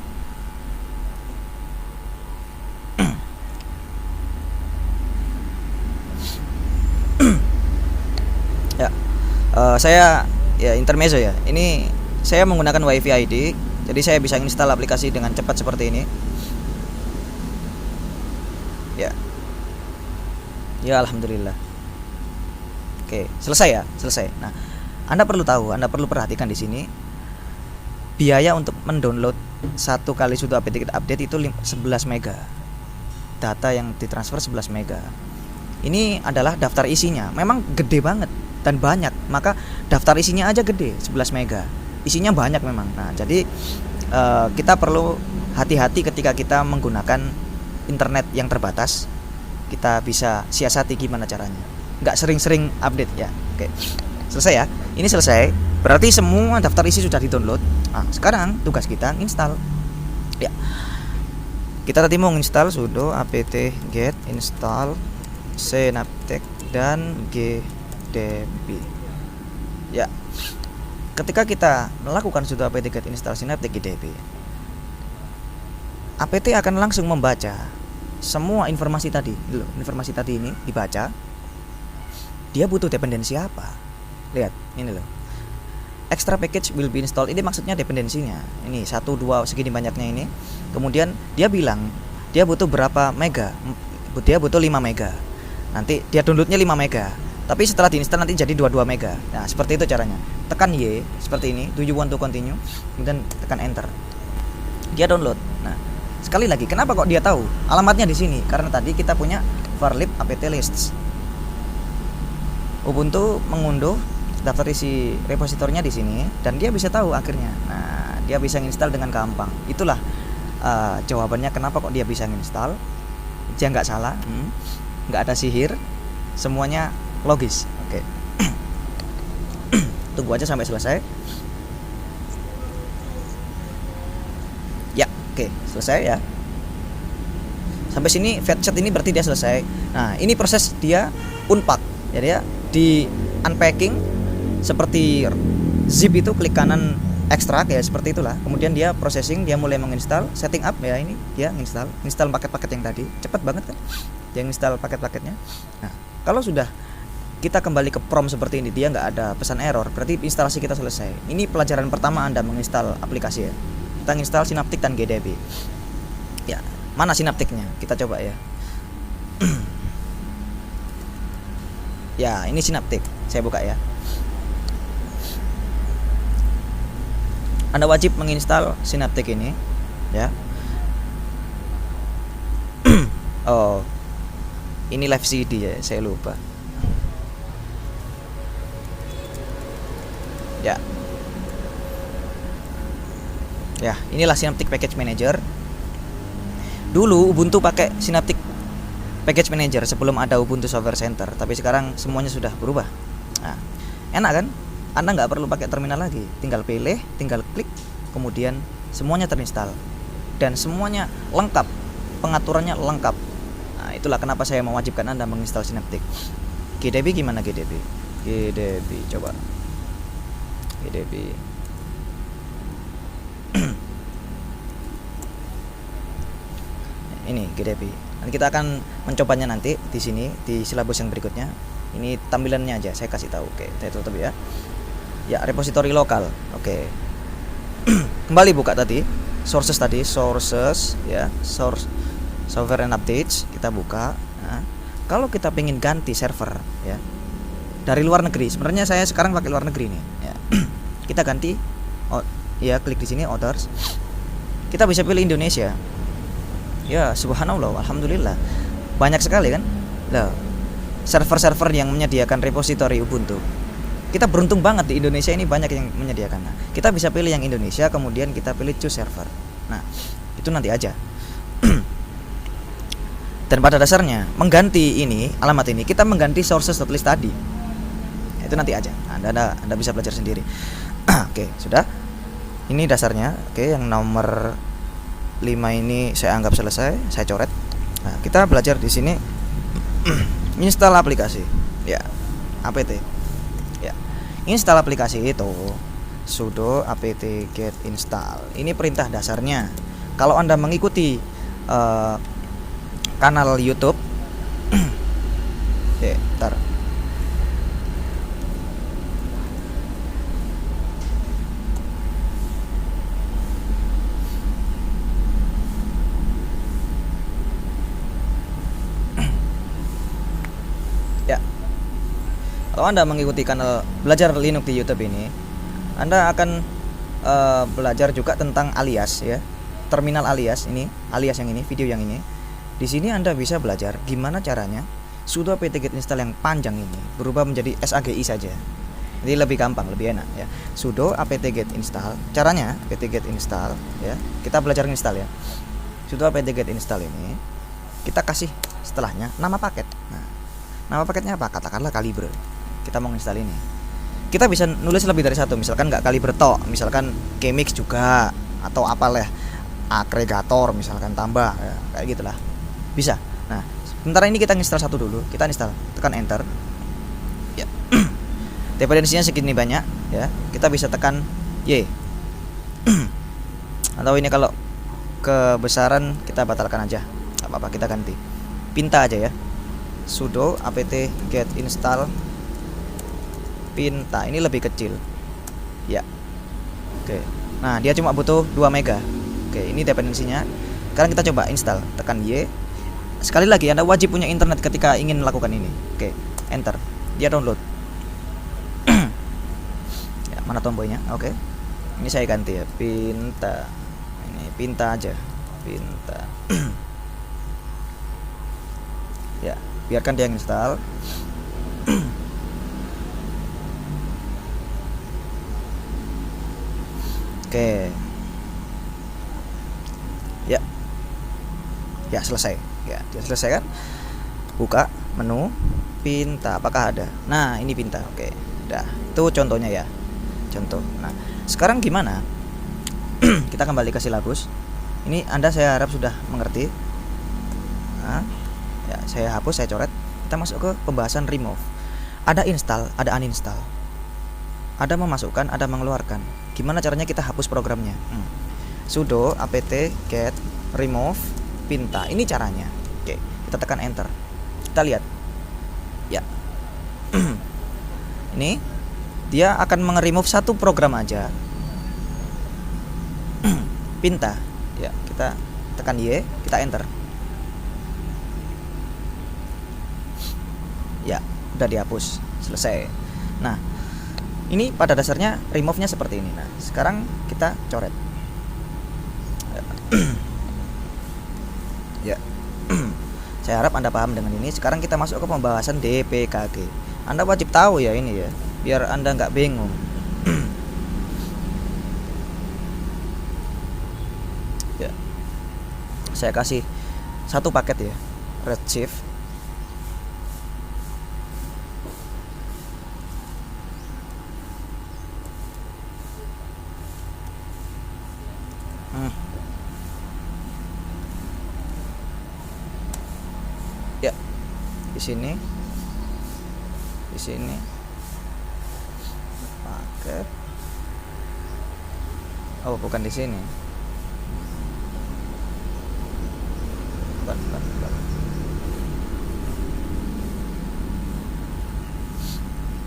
Ya, saya ya intermezzo ya. Ini saya menggunakan WiFi ID, jadi saya bisa install aplikasi dengan cepat seperti ini. Ya, alhamdulillah. Oke, selesai. Nah, Anda perlu tahu, Anda perlu perhatikan di sini biaya untuk mendownload satu kali sudo apt get update itu 11 mega. Data yang ditransfer 11 mega. Ini adalah daftar isinya. Memang gede banget dan banyak. Maka daftar isinya aja gede, 11 mega. Isinya banyak memang. Nah, jadi kita perlu hati-hati ketika kita menggunakan internet yang terbatas. Kita bisa siasati gimana caranya. Nggak sering-sering update ya. Oke. Selesai ya. Ini selesai. Berarti semua daftar isi sudah di-download. Nah, sekarang tugas kita install. Ya. Kita tadi mau install sudo apt get install synaptic dan gdb. Ya. Ketika kita melakukan sudo apt get install synaptic gdb, apt akan langsung membaca semua informasi tadi. Informasi tadi ini dibaca. Dia butuh dependensi apa? Lihat, ini loh. Extra package will be installed. Ini maksudnya dependensinya. Ini 1, 2 segini banyaknya ini. Kemudian dia bilang dia butuh berapa mega? Dia butuh 5 mega. Nanti dia downloadnya 5 mega. Tapi setelah diinstal nanti jadi 22 mega. Nah, seperti itu caranya. Tekan Y seperti ini. Do you want to continue? Kemudian tekan enter. Dia download. Nah, sekali lagi, kenapa kok dia tahu? Alamatnya di sini. Karena tadi kita punya varlib apt lists. Ubuntu mengunduh daftar isi repositorinya di sini dan dia bisa tahu akhirnya. Nah, dia bisa install dengan gampang. Itulah jawabannya kenapa kok dia bisa install. Dia nggak salah, nggak ada sihir, semuanya logis. Oke. Tunggu aja sampai selesai. Ya, oke, selesai ya. Sampai sini fetchet ini berarti dia selesai. Nah, ini proses dia unpack. Jadi ya di unpacking seperti zip itu klik kanan ekstrak ya, seperti itulah. Kemudian dia processing, dia mulai menginstal, setting up ya, ini dia install paket-paket yang tadi. Cepat banget kan dia install paket-paketnya. Nah, kalau sudah kita kembali ke prompt seperti ini, dia nggak ada pesan error, berarti instalasi kita selesai. Ini pelajaran pertama Anda menginstal aplikasi ya. Kita install Synaptic dan GDB. Ya, mana Synapticnya? Kita coba ya. Ya, ini Synaptic. Saya buka ya. Anda wajib menginstal Synaptic ini, ya. Oh, ini live CD ya, saya lupa. Ya. Ya, inilah Synaptic Package Manager. Dulu Ubuntu pakai Synaptic Package Manager sebelum ada Ubuntu Software Center, tapi sekarang semuanya sudah berubah. Nah, enak kan? Anda nggak perlu pakai terminal lagi, tinggal pilih, tinggal klik, kemudian semuanya terinstall dan semuanya lengkap, pengaturannya lengkap. Nah, itulah kenapa saya mewajibkan Anda menginstal Synaptic. GDB gimana GDB? GDB coba. GDB. Ini GDB. Dan kita akan mencobanya nanti di sini di silabus yang berikutnya. Ini tampilannya aja saya kasih tahu. Oke, saya tutup ya. Ya, repository lokal. Oke. Kembali buka tadi sources ya, source software and updates kita buka. Nah, kalau kita pengen ganti server ya dari luar negeri, sebenarnya saya sekarang pakai luar negeri nih ya. Kita ganti ya, klik di sini others. Kita bisa pilih Indonesia. Ya, subhanallah, alhamdulillah. Banyak sekali kan? Lah, server-server yang menyediakan repository Ubuntu. Kita beruntung banget di Indonesia ini banyak yang menyediakan. Nah, kita bisa pilih yang Indonesia, kemudian kita pilih choose server. Nah, itu nanti aja. Dan pada dasarnya mengganti ini, alamat ini, kita mengganti sources.list tadi. Itu nanti aja. Anda bisa belajar sendiri. Oke, sudah. Ini dasarnya. Oke, yang nomor 5 ini saya anggap selesai, saya coret. Nah, kita belajar di sini install aplikasi. Ya, apt. Ya. Install aplikasi itu sudo apt get install. Ini perintah dasarnya. Kalau Anda mengikuti kanal YouTube bentar. Ya. Kalau Anda mengikuti kanal Belajar Linux di YouTube ini, Anda akan belajar juga tentang alias ya. Terminal alias ini, alias yang ini, video yang ini. Di sini Anda bisa belajar gimana caranya sudo apt-get install yang panjang ini berubah menjadi SAGI saja. Jadi lebih gampang, lebih enak ya. Sudo apt-get install. Caranya apt-get install ya. Kita belajar install ya. Sudo apt-get install ini kita kasih setelahnya nama paket. Nah, nama paketnya apa? Katakanlah Calibre. Kita mau install ini. Kita bisa nulis lebih dari satu, misalkan nggak Calibre tok, misalkan Kmix juga atau apalah, agregator misalkan tambah ya, kayak gitulah. Bisa. Nah, sementara ini kita install satu dulu. Kita install, tekan enter. Ya. Dependensinya segini banyak ya. Kita bisa tekan Y. Atau ini kalau kebesaran kita batalkan aja. Enggak apa-apa, kita ganti. Pinta aja ya. Sudo apt-get install Pinta. Ini lebih kecil. Ya. Oke. Nah, dia cuma butuh 2 mega. Oke, ini dependensinya. Sekarang kita coba install, tekan Y. Sekali lagi, Anda wajib punya internet ketika ingin melakukan ini. Oke, enter. Dia download. Ya, mana tombolnya? Oke. Ini saya ganti ya, Pinta. Ini Pinta aja. Pinta. Ya, biarkan dia install. Oke. Ya. Ya, selesai. Ya, dia selesai kan? Buka menu Pinta, apakah ada? Nah, ini Pinta. Oke. Udah. Itu contohnya ya. Contoh. Nah, sekarang gimana? Kita kembali ke silabus. Ini Anda saya harap sudah mengerti. Nah, ya, saya hapus, saya coret. Kita masuk ke pembahasan remove. Ada install, ada uninstall. Ada memasukkan, ada mengeluarkan. Gimana caranya kita hapus programnya? Sudo apt-get remove Pinta. Ini caranya. Oke, kita tekan enter. Kita lihat. Ya. Ini dia akan mengeremove satu program aja. Pinta. Ya, kita tekan Y, kita enter. Ya, udah dihapus. Selesai. Nah, ini pada dasarnya remove-nya seperti ini. Nah, sekarang kita coret. Ya. Saya harap Anda paham dengan ini. Sekarang kita masuk ke pembahasan DPKG. Anda wajib tahu ya ini ya, biar Anda nggak bingung. Saya kasih satu paket ya, Redshift. Ya, di sini paket. Oh, bukan di sini. Bukan.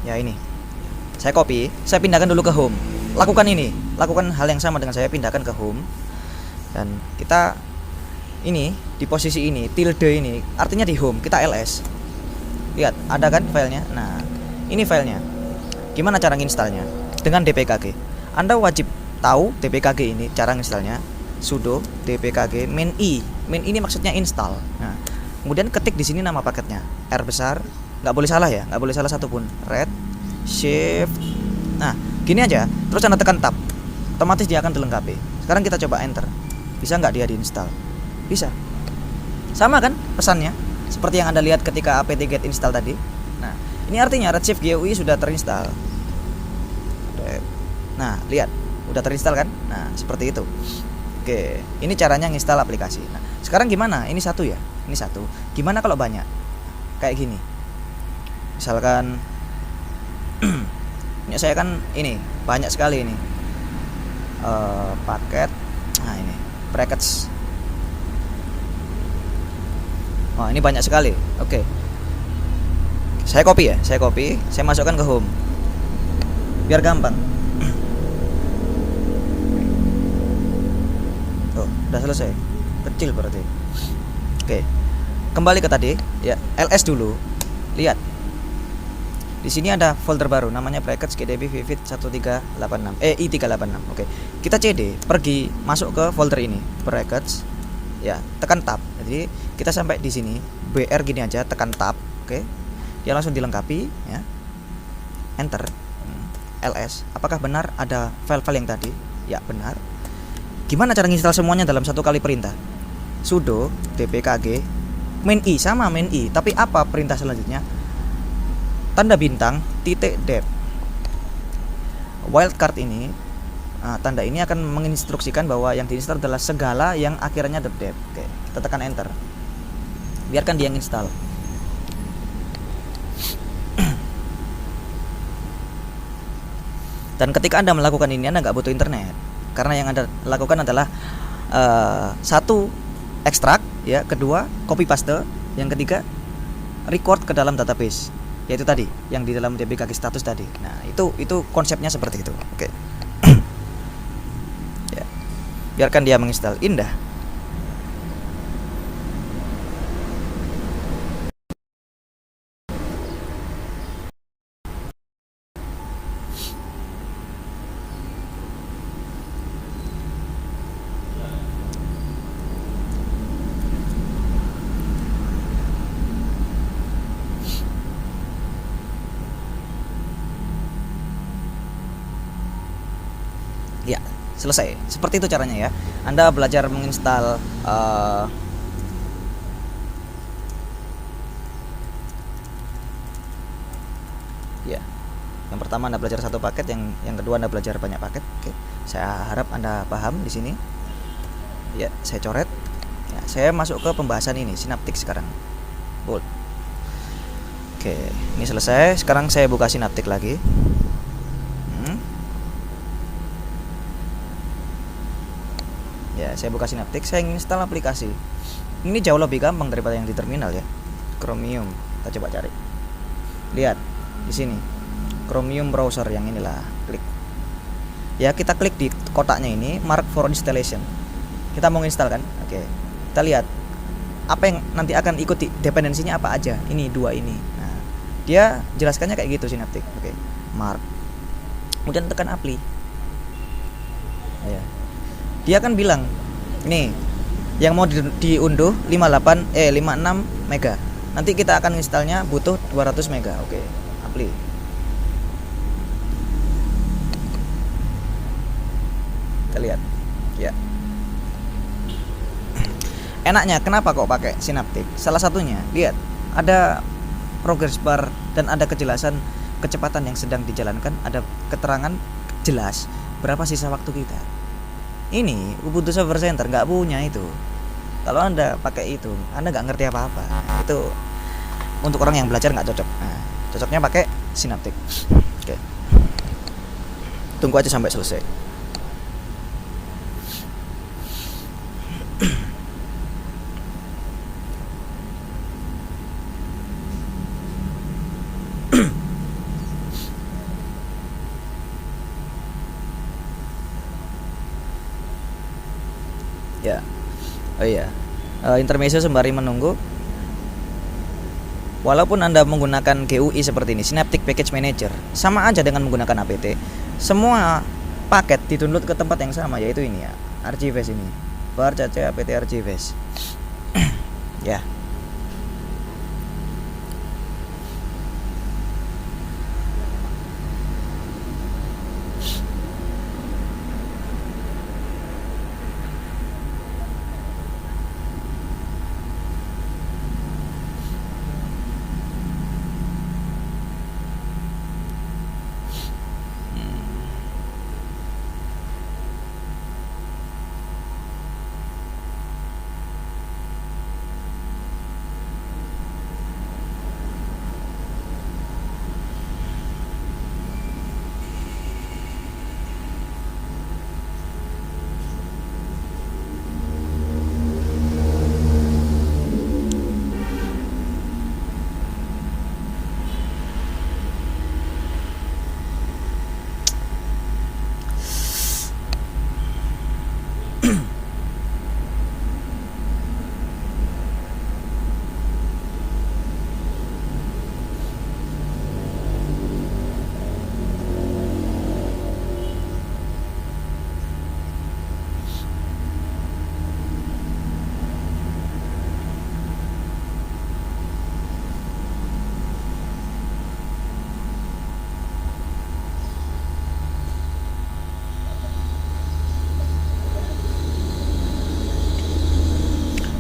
Ya, ini. Saya copy, saya pindahkan dulu ke home. Lakukan hal yang sama dengan saya, pindahkan ke home. Dan kita ini di posisi ini, tilde ini artinya di home, kita ls. Lihat, ada kan filenya? Nah, ini filenya. Gimana cara nginstalnya? Dengan dpkg. Anda wajib tahu dpkg ini cara nginstalnya. Sudo dpkg main i. Main ini maksudnya install. Nah, kemudian ketik di sini nama paketnya. R besar, nggak boleh salah ya, nggak boleh salah satupun. Red shift. Nah, gini aja. Terus Anda tekan tab. Otomatis dia akan dilengkapi. Sekarang kita coba enter. Bisa nggak dia diinstal? Bisa. Sama kan pesannya? Seperti yang Anda lihat ketika apt-get install tadi. Nah, ini artinya Redshift GUI sudah terinstall. Nah, lihat, udah terinstall kan? Nah, seperti itu. Oke, ini caranya nginstal aplikasi. Nah, sekarang gimana? Ini satu ya? Ini satu. Gimana kalau banyak? Kayak gini. Misalkan ini saya kan ini banyak sekali ini. Paket. Nah, ini brackets. Wah, ini banyak sekali. Oke. Saya copy, saya masukkan ke home. Biar gampang. Oh, udah selesai. Kecil berarti. Oke. Kembali ke tadi, ya, ls dulu. Lihat. Di sini ada folder baru namanya brackets GDB Vivid 1386. i386. Oke. Kita cd, pergi masuk ke folder ini, brackets. Ya, tekan tab. Jadi kita sampai di sini, BR gini aja, tekan tab, oke. Dia langsung dilengkapi, ya. Enter. LS. Apakah benar ada file-file yang tadi? Ya, benar. Gimana cara nginstal semuanya dalam satu kali perintah? Sudo dpkg main i, sama main i, tapi apa perintah selanjutnya? Tanda bintang .deb. Wildcard ini, tanda ini akan menginstruksikan bahwa yang diinstal adalah segala yang akhirnya .deb. Oke, kita tekan enter. Biarkan dia install. Dan ketika Anda melakukan ini, Anda nggak butuh internet, karena yang Anda lakukan adalah satu, ekstrak, ya, kedua, copy paste, yang ketiga, record ke dalam database, yaitu tadi yang di dalam dpkg status tadi. Nah, itu konsepnya seperti itu. Oke. Ya. Biarkan dia menginstal. Indah. Ya, selesai. Seperti itu caranya ya. Anda belajar menginstal ya. Yang pertama Anda belajar satu paket, yang kedua Anda belajar banyak paket. Oke. Saya harap Anda paham di sini. Ya, saya coret. Ya, saya masuk ke pembahasan ini, Synaptic sekarang. Bold. Oke, ini selesai. Sekarang saya buka Synaptic lagi. Ya, saya buka Synaptic, saya install aplikasi. Ini jauh lebih gampang daripada yang di terminal ya. Chromium, kita coba cari. Lihat di sini, Chromium browser yang inilah, klik. Ya, kita klik di kotaknya ini, mark for installation. Kita mau install kan? Oke. Kita lihat apa yang nanti akan ikuti, dependensinya apa aja. Ini dua ini. Nah, dia jelaskannya kayak gitu Synaptic. Oke. Mark. Kemudian tekan apply. Ya. Dia akan bilang, nih, yang mau diunduh 56 mega. Nanti kita akan installnya butuh 200 mega. Oke, apply. Kita lihat. Ya. Enaknya kenapa kok pakai Synaptic? Salah satunya, lihat, ada progress bar dan ada kejelasan kecepatan yang sedang dijalankan, ada keterangan jelas berapa sisa waktu kita. Ini Ubuntu Software Center nggak punya itu. Kalau Anda pakai itu, Anda nggak ngerti apa-apa. Itu untuk orang yang belajar nggak cocok. Nah, cocoknya pakai Synaptic. Oke. Tunggu aja sampai selesai. Ya. Oh iya. Intermezzo sembari menunggu. Walaupun Anda menggunakan GUI seperti ini, Synaptic Package Manager, sama aja dengan menggunakan apt. Semua paket di-download ke tempat yang sama, yaitu ini ya, Archives ini. Var cache apt Archives. Ya.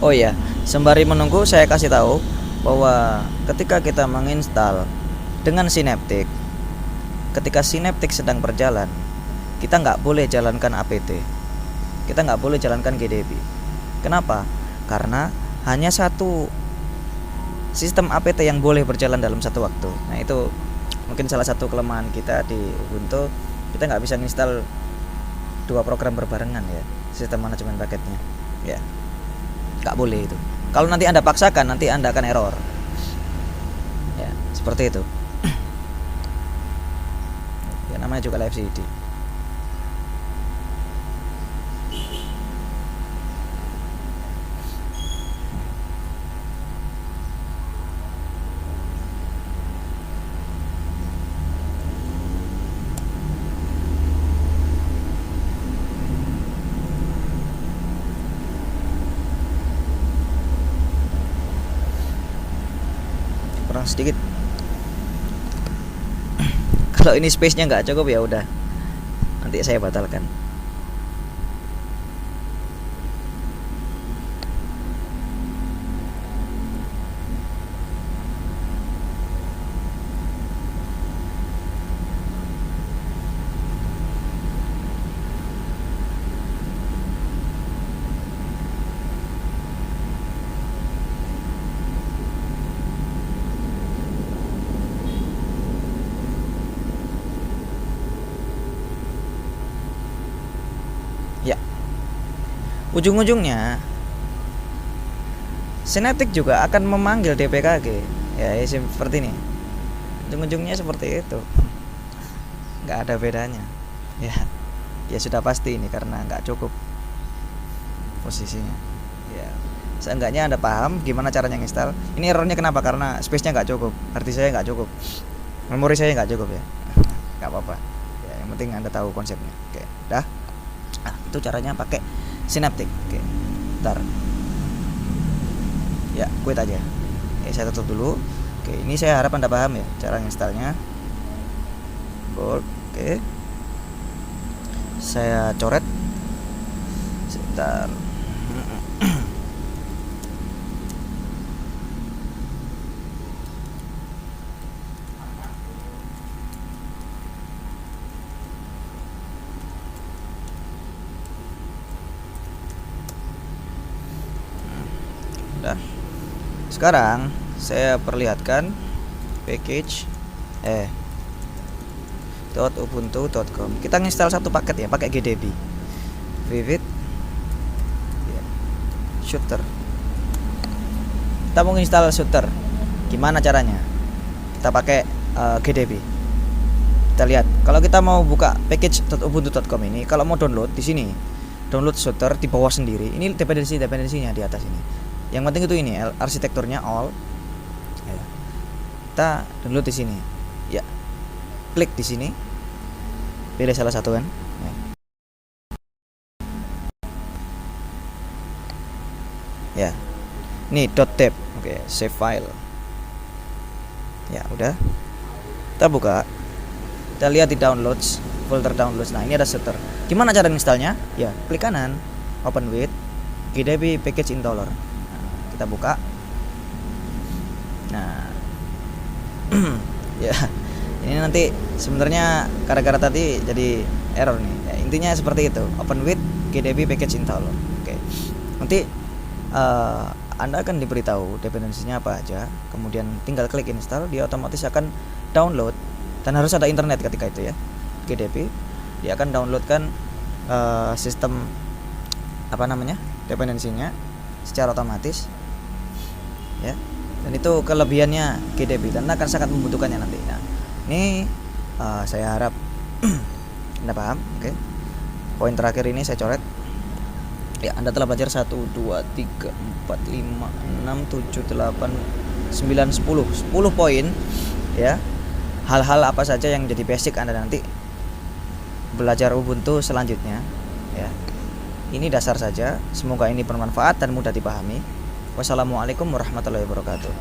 Oh iya, sembari menunggu saya kasih tahu bahwa ketika kita menginstal dengan Synaptic, ketika Synaptic sedang berjalan, kita nggak boleh jalankan apt, kita nggak boleh jalankan GDB. Kenapa? Karena hanya satu sistem apt yang boleh berjalan dalam satu waktu. Nah itu mungkin salah satu kelemahan kita di Ubuntu, kita nggak bisa install dua program berbarengan ya, sistem manajemen paketnya ya. Nggak boleh itu. Kalau nanti Anda paksakan, nanti Anda akan error. Ya, seperti itu. Ya, namanya juga live CD. Kurang sedikit. Kalau ini space-nya nggak cukup ya udah, nanti saya batalkan. Ya, ujung-ujungnya Synaptic juga akan memanggil DPKG ya, seperti ini. Ujung-ujungnya seperti itu, nggak ada bedanya ya. Ya sudah pasti ini karena nggak cukup posisinya ya. Seenggaknya Anda paham gimana caranya install. Ini errornya kenapa? Karena space-nya nggak cukup, arti saya nggak cukup, memori saya nggak cukup ya. Nggak apa-apa ya, yang penting Anda tahu konsepnya. Oke, dah. Itu caranya pakai Synaptic. Oke, ntar ya quit aja. Oke, saya tutup dulu. Oke, ini saya harap Anda paham ya cara installnya. Oke, saya coret sebentar. Sekarang saya perlihatkan package .ubuntu.com. Kita install satu paket ya, pakai GDB. Vivid shooter. Kita mau install shooter. Gimana caranya? Kita pakai GDB. Kita lihat. Kalau kita mau buka package.ubuntu.com ini, kalau mau download di sini, download shooter di bawah sendiri. Ini dependensinya di atas ini. Yang penting itu ini arsitekturnya all. Ya. Kita download di sini. Ya. Klik di sini. Pilih salah satu kan. Ya. Nih .deb. Oke, save file. Ya, udah. Kita buka. Kita lihat di downloads, folder downloads. Nah, ini ada shooter. Gimana cara installnya? Ya, klik kanan, open with GDB package installer. Nah, kita buka. Nah. Ya. Ini nanti sebenarnya gara-gara tadi jadi error nih. Ya, intinya seperti itu. Open with GDB package installer. Oke. Nanti Anda akan diberitahu dependensinya apa aja. Kemudian tinggal klik install, dia otomatis akan download. Dan harus ada internet ketika itu ya. GDB dia akan downloadkan sistem dependensinya secara otomatis ya. Dan itu kelebihannya GDB dan akan sangat membutuhkannya nanti. Nah, ini saya harap Anda paham. Oke. Poin terakhir ini saya coret ya. Anda telah belajar 1, 2, 3, 4, 5, 6, 7, 8, 9, 10 poin ya. Hal-hal apa saja yang jadi basic Anda nanti belajar Ubuntu selanjutnya ya. Ini dasar saja. Semoga ini bermanfaat dan mudah dipahami. Wassalamualaikum warahmatullahi wabarakatuh.